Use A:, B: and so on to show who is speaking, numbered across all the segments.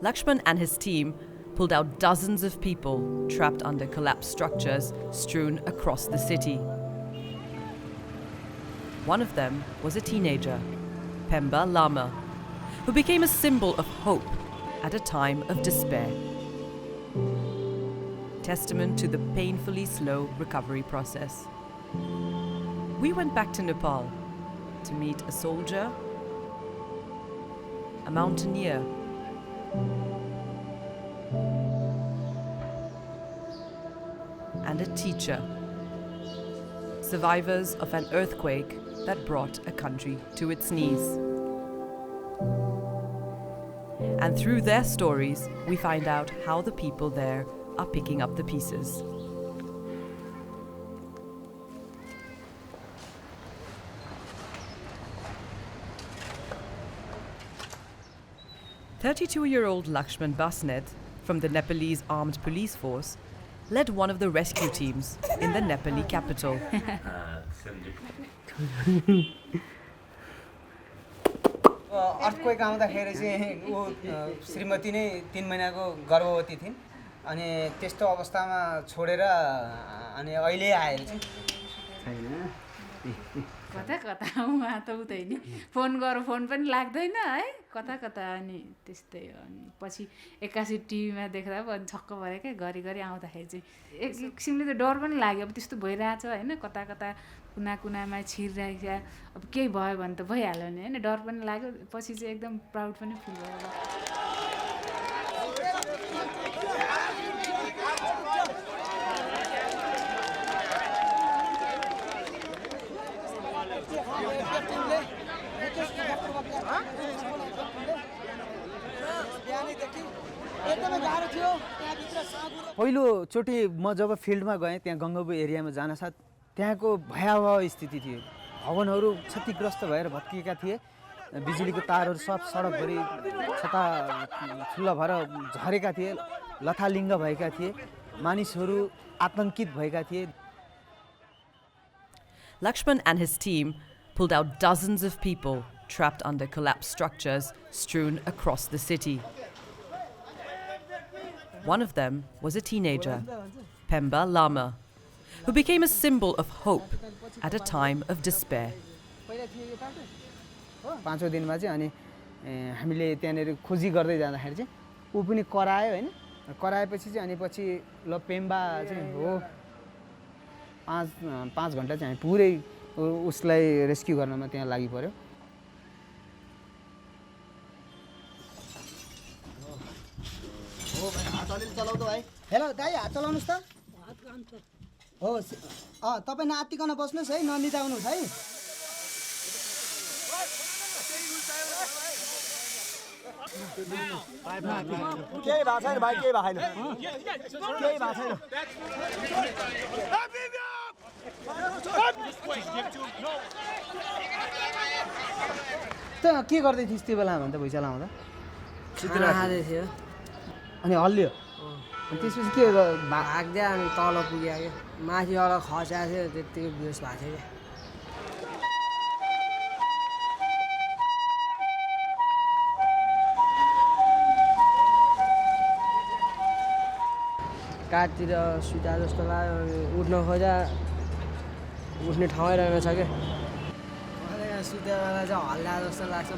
A: Lakshman and his team pulled out dozens of people trapped under collapsed structures strewn across the city. One of them was a teenager, Pemba Lama, who became a symbol of hope at a time of despair. Testament to the painfully slow recovery process. We went back to Nepal to meet a soldier, a mountaineer, and a teacher, survivors of an earthquake that brought a country to its knees. And through their stories, we find out how the people there are picking up the pieces. "32-year-old Lakshman Basnet from the Nepalese Armed Police Force led one of the rescue teams in the Nepali capital.
B: Earthquake आउँदाखेरि चाहिँ ऊ श्रीमती नै 3 महिनाको गर्भवती थिइन् अनि त्यस्तो अवस्थामा छोडेर अनि अहिले आएर चाहिँ
C: कता कता उहाँ त उतै नि फोन गर फोन पनि लाग्दैन है कता कता अनि त्यस्तै हो अनि पछि 81 टिभीमा देख्दा पनि छक्क भरे के गरी आउँदाखेरि चाहिँ एक किसिमले त डर पनि लाग्यो अब त्यस्तो भइरहेछ हैन कता कता कुना कुनामा छिरिरहेछ अब केही भयो भने त भइहाल्यो नि हैन डर पनि लाग्यो पछि चाहिँ एकदम प्राउड पनि फिल भयो
B: पहिलोचोटि म जब फिल्डमा गएँ त्यहाँ गङ्गाबु एरियामा जानसाथ त्यहाँको भयावह स्थिति थियो भवनहरू क्षतिग्रस्त भएर भत्किएका थिए बिजुलीको तारहरू सब सडकभरि छता खुल्ला भएर झरेका थिए लथालिङ्ग भएका थिए मानिसहरू आतंकित भएका थिए
A: Lakshman and his team pulled out dozens of people trapped under collapsed structures strewn across the city. One of them was a teenager, Pemba Lama, who became a symbol of hope at a time of despair.
B: पाँचौं दिनमा चाहिँ अनि हामीले त्यहाँनेर खोजी गर्दै जाँदाखेरि चाहिँ ऊ पनि करायो हैन कराएपछि चाहिँ अनि पछि ल पेम्बा चाहिँ हो 5 घण्टा चाहिँ पुरै उसलाई रेस्क्यु गर्नमा त्यहाँ लागि पर्यो हो भाइ हात अलि चलाउ त भाइ हेलो दाइ हात चलाउनुस् त हात कान्छ हो तपाई नआत्तिकन बस्नुस् है ननिदाउनुस् है केही भएको छैन भाइ केही भएको छैन त के गर्दै थिइस् त्यो बेलामा भन्दा भुइँचालो आउँदा
D: चित्र खाँदै थियो
B: अनि हल्लियो अनि त्यसपछि के
D: भाग्दै अनि तल पुग्यो क्या माथिबाट खस्या थियो त्यतिकै बेहोस भएको थियो क्या काठतिर सुता जस्तो लाग्यो उठ्न खोज्दा उठ्ने ठाउँै रहेनछ क्या सुत्या बेला चाहिँ हल्ला जस्तो लाग्छ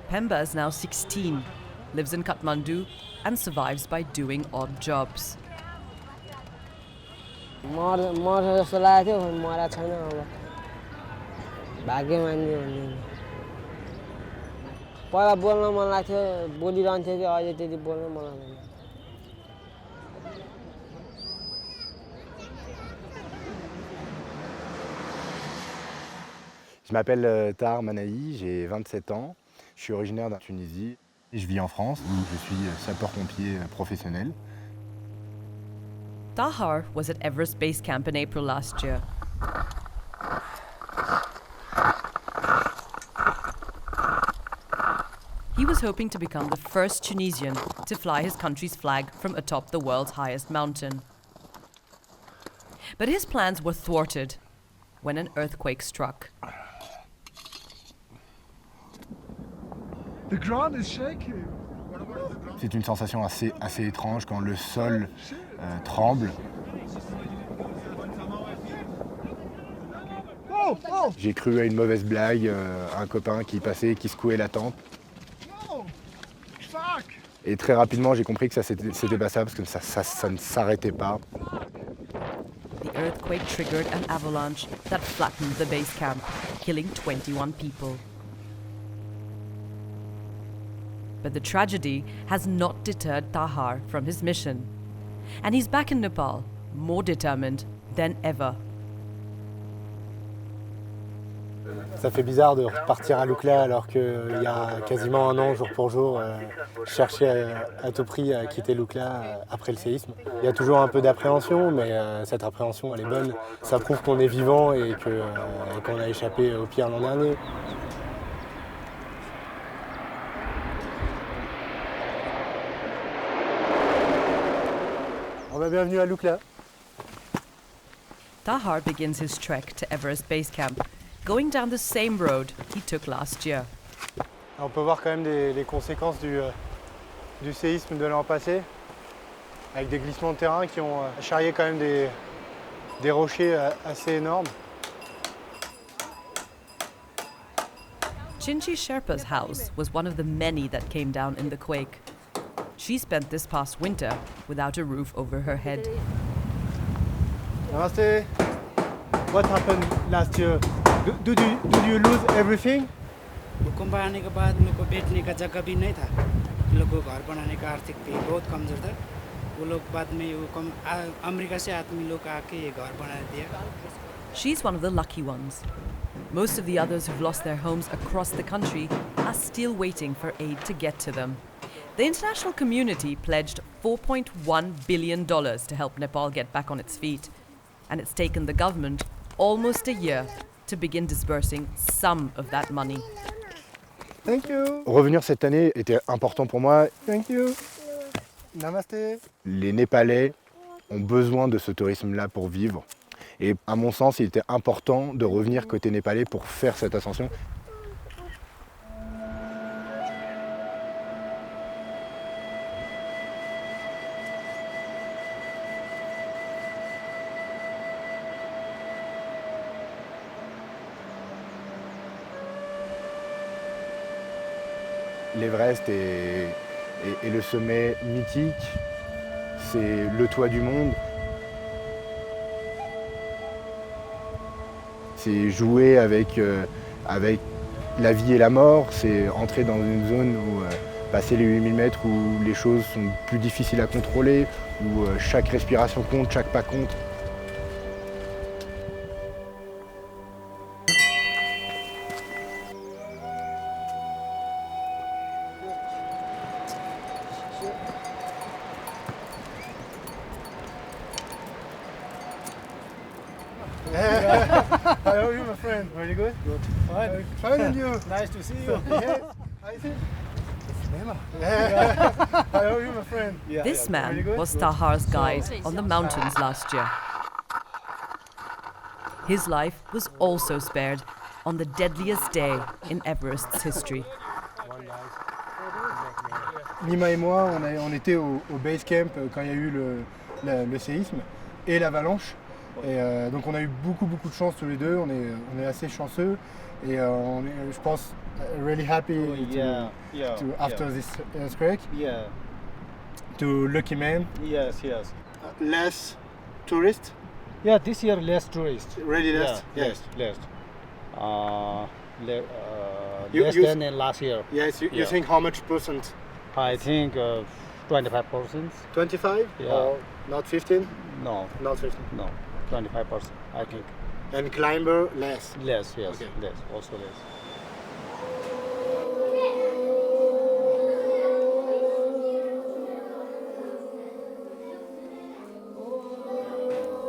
A: Pemba is now 16, lives in Kathmandu and survives by doing odd jobs.
D: मर्छ जस्तो लागेको थियो मरा छैन अब भाग्य मान्ने भन्ने पहिला बोल्न मन लाग्थ्यो बोलिरहन्थ्यो कि अहिले त्यति बोल्न मन लाग्दैन
E: Je m'appelle Tahar Manaï, j'ai 27 ans, je suis originaire de Tunisie et je vis en France où je suis sapeur-pompier professionnel.
A: Tahar was at Everest Base Camp in April last year. He was hoping to become the first Tunisian to fly his country's flag from atop the world's highest mountain. But his plans were thwarted when an earthquake struck.
F: The ground is shaking.
E: C'est une sensation assez étrange quand le sol tremble.
F: Oh, oh,
E: J'ai cru à une mauvaise blague, un copain qui passait, qui secouait la tente.
F: no. Fuck.
E: Et très rapidement, j'ai compris que c'était pas ça, parce que ça ne s'arrêtait pas.
A: The earthquake triggered an avalanche that flattened the base camp, killing 21 people. But the tragedy has not deterred Tahar from his mission. And he's back in Nepal, more determined than ever.
G: Ça fait bizarre de repartir à Lukla alors qu'il y a quasiment un an, jour pour jour, je cherchais à tout prix à quitter Lukla après le séisme. Il y a toujours un peu d'appréhension, mais cette appréhension elle est bonne. Ça prouve qu'on est vivant et qu'on a échappé au pire l'an dernier. Bienvenue à Lukla.
A: Tahar begins his trek to Everest Base Camp, going down the same road he took last year.
G: On peut voir quand même les conséquences du séisme de l'an passé, avec des glissements de terrain qui ont charrié quand même des rochers assez énormes.
A: Chinchi Sherpa's house was one of the many that came down in the quake. She spent this past winter without a roof over her head.
G: Namaste. What happened last year? Did you lose everything?
H: भूकंप आने के बाद मेरे को बैठने का जगह भी नहीं था। लोगों को घर बनाने का आर्थिक भी बहुत कमजोर था। वो लोग बाद में अमेरिका से आदमी लोग आके ये घर बना दिया।
A: She's one of the lucky ones. Most of the others who've lost their homes across the country are still waiting for aid to get to them. The international community pledged $4.1 billion to help Nepal get back on its feet. And it's taken the government almost a year to begin disbursing some of that money.
G: Thank you.
E: Revenir cette année était important pour moi.
G: Thank you. Namaste.
E: Les Népalais ont besoin de ce tourisme-là pour vivre. Et à mon sens, il était important de revenir côté népalais pour faire cette ascension. L'Everest est le sommet mythique, c'est le toit du monde. C'est jouer avec la vie et la mort, c'est entrer dans une zone où passer les 8000 mètres où les choses sont plus difficiles à contrôler, où chaque respiration compte, chaque pas compte.
G: How are you, my friend? Very good? Good. Fine. Fine and you?
H: Nice to see you.
G: Yes, I think. How are you, my friend?
A: This man was Tahar's guide on the mountains last year. His life was also spared on the deadliest day in Everest's history.
G: Nima et moi, on était au base camp quand il y a eu le séisme et l'avalanche. Et donc on a eu beaucoup de chance tous les deux, on est assez chanceux et je pense really happy after this earthquake.
I: Yeah.
G: To lucky man.
I: Yes.
G: Less tourist.
I: Yeah, this year less tourists.
G: Really less.
I: Yeah,
G: Yes.
I: less.
G: You-
I: Less
G: you-
I: than last year.
G: Yes. You
I: Yeah.
G: think how much percent?
I: I think 25%.
G: 25
I: Yeah.
G: or not 15?
I: No,
G: Not 15.
I: no, 25%. I think
G: And climber less.
I: less. Yes,
G: Okay.
I: less. Also less.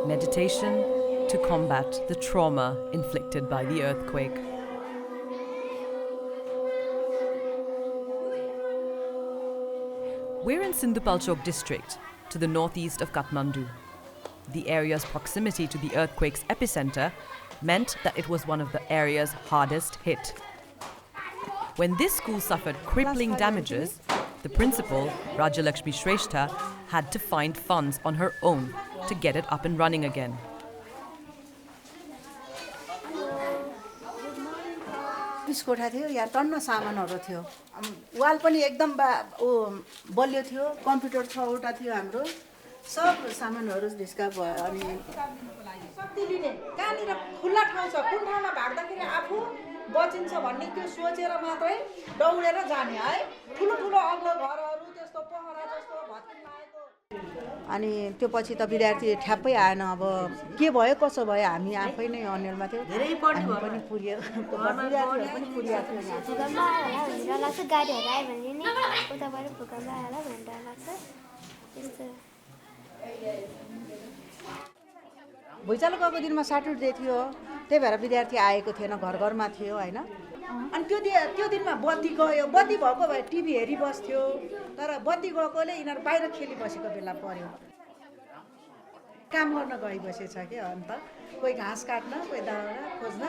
A: Meditation to combat the trauma inflicted by the earthquake. We're in Sindhupalchok district, to the northeast of Kathmandu. The area's proximity to the earthquake's epicenter meant that it was one of the area's hardest hit. When this school suffered crippling damages, the principal, Rajalakshmi Shreya, had to find funds on her own to get it up and running again.
J: बिस कोठा थियो या टन्न सामानहरु थियो वाल पनि एकदम बलियो थियो कम्प्युटर 6 वटा थियो हाम्रो सब सामानहरु ढिस्का भयो अनि शक्ति लिने कहाँनिर खुल्ला ठाउँ छ कुन ठाउँमा भाग्दाखेरि आफू बचिन्छ भन्ने त्यो सोचेर मात्रै दौडेर जाने है ठुलो ठुलो अग्लो घरहरु त्यस्तो पहरा जस्तो भत्किन लागेको अनि त्यो पछि त विद्यार्थी ठ्याप्पै आएन अब के भयो कसो भयो हामी आफै नै अन्यलमा थियो धेरै पनि पुर्यो विद्यार्थीहरु पनि पुर्या थियो
K: भूकम्प आयो होला भनेर लाग्छ गाडीहरु आयो भने नि उताबाट भूकम्प आयो होला भनेर लाग्छ त्यस्तो
J: भुइँचालो गएको दिनमा स्याटरडे थियो त्यही भएर विद्यार्थी आएको थिएन घर घरमा थियो हैन अनि त्यो दिनमा बत्ती गयो बत्ती भएको भए टिभी हेरि बस्थ्यो तर बत्ती गएकोले यिनीहरु बाहिर खेली बसेको बेला पर्यो काम गर्न गइ बसेछ के अन्त कोही घाँस काट्न कोही दाउरा खोज्न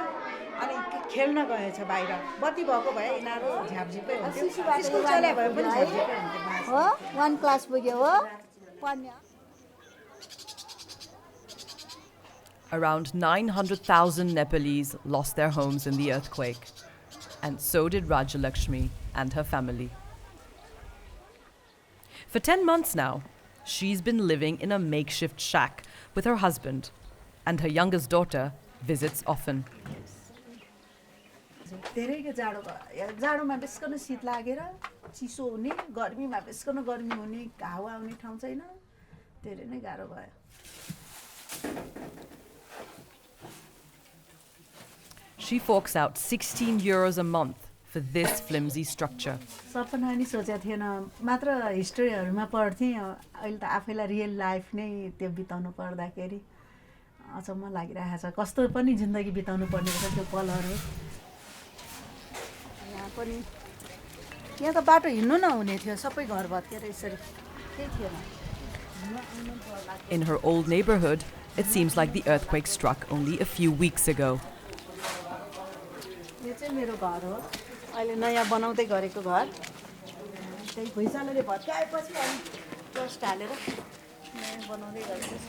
J: अनि खेल्न गएछ बाहिर बत्ती भएको भए यिनीहरु झ्यापझिपै हुन्थ्यो स्कुल चले भए पनि झ्यापझिपै हुन्थ्यो
K: हो 1 क्लास पुग्यो हो पढ्ने
A: Around 900,000 Nepalese lost their homes in the earthquake, and so did Rajalakshmi and her family. For 10 months now, she's been living in a makeshift shack with her husband, and her youngest daughter visits often.
J: धेरैको जाडोमा बेसकन शीत लागेर चिसो हुने गर्मीमा बेसकन गर्मी हुने हावा आउने ठाउँ छैन धेरै नै गाह्रो भयो
A: She forks out €16 a month for this flimsy structure.
J: सपना नि सोचेको थिएन मात्र हिस्ट्रीहरुमा पढ्थेँ अहिले त आफैलाई रियल लाइफ नै त्यो बिताउनु पर्दाखेरि अचम्म लागिरहेको छ कस्तो पनि जिन्दगी बिताउनु पर्ने रहेछ त्यो पलहरु यहाँ पनि यहाँ त बाटो हिँड्नु नहुने थियो सबै घर भत्केर यसरी केही थिएन
A: In her old neighborhood, it seems like the earthquake struck only a few weeks ago.
J: यो चाहिँ मेरो घर हो अहिले नयाँ बनाउँदै गरेको घर त्यही भुइँचालोले भत्काएपछि अनि ट्रस्ट हालेर नयाँ बनाउँदै गरेको छ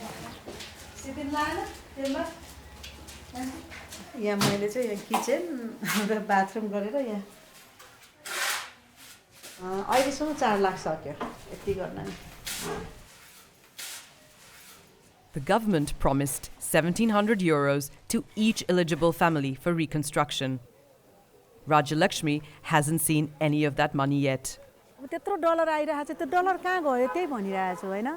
J: सिदिन लाएन त्यसमा यहाँ मैले चाहिँ यहाँ किचन र बाथरुम गरेर यहाँ अहिलेसम्म 4 लाख सक्यो यति गर्न नि
A: The government promised €1,700 to each eligible family for reconstruction. Rajalakshmi hasn't seen any of that money yet.
J: त्यत्रो डलर आइरहेको छ त्यो डलर कहाँ गयो त्यही भनिरहेको छु हैन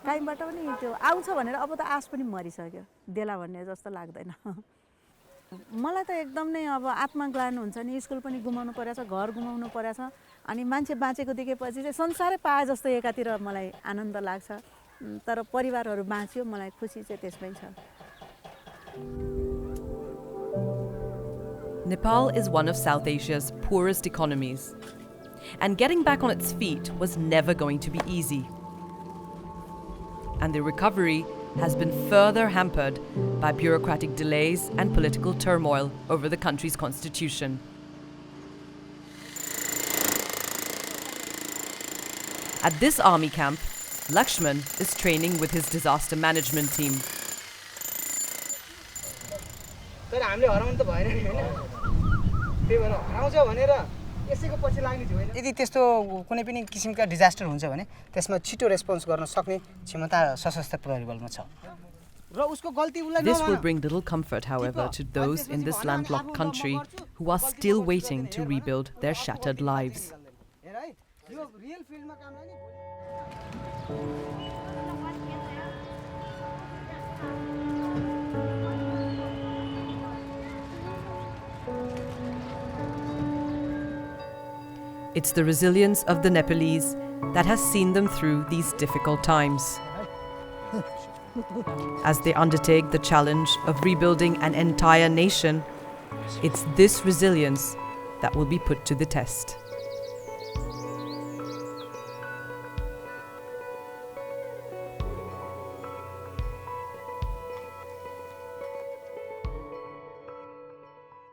J: काहीँबाट पनि त्यो आउँछ भनेर अब त आश पनि मरिसक्यो देला भन्ने जस्तो लाग्दैन मलाई त एकदम नै अब आत्मग्लानि हुन्छ नि स्कुल पनि गुमाउनु परेछ घर गुमाउनु परेछ अनि मान्छे बाँचेको देखेपछि चाहिँ संसारै पाए जस्तो एकातिर मलाई आनन्द लाग्छ तर परिवारहरु बाँच्यो मलाई खुसी चाहिँ त्यसमै छ
A: Nepal is one of South Asia's poorest economies, and getting back on its feet was never going to be easy. And the recovery has been further hampered by bureaucratic delays and political turmoil over the country's constitution. At this army camp, Lakshman is training with his disaster management team.
B: तर हामीले हराउनु त भएन नि हैन त्यही भएर हराउँछ भनेर यसैको पछि लाग्ने थियो हैन यदि त्यस्तो कुनै पनि किसिमका डिजास्टर हुन्छ भने त्यसमा छिटो रेस्पोन्स गर्न सक्ने क्षमता सशस्त्र प्रहरी बलमा छ र उसको गल्ती उलाई
A: This will bring little comfort, however, to those in this landlocked country who are still waiting to rebuild their shattered lives.
B: हेर है यो रियल फिल्डमा काम लाग्ने
A: It's the resilience of the Nepalese that has seen them through these difficult times. As they undertake the challenge of rebuilding an entire nation, it's this resilience that will be put to the test.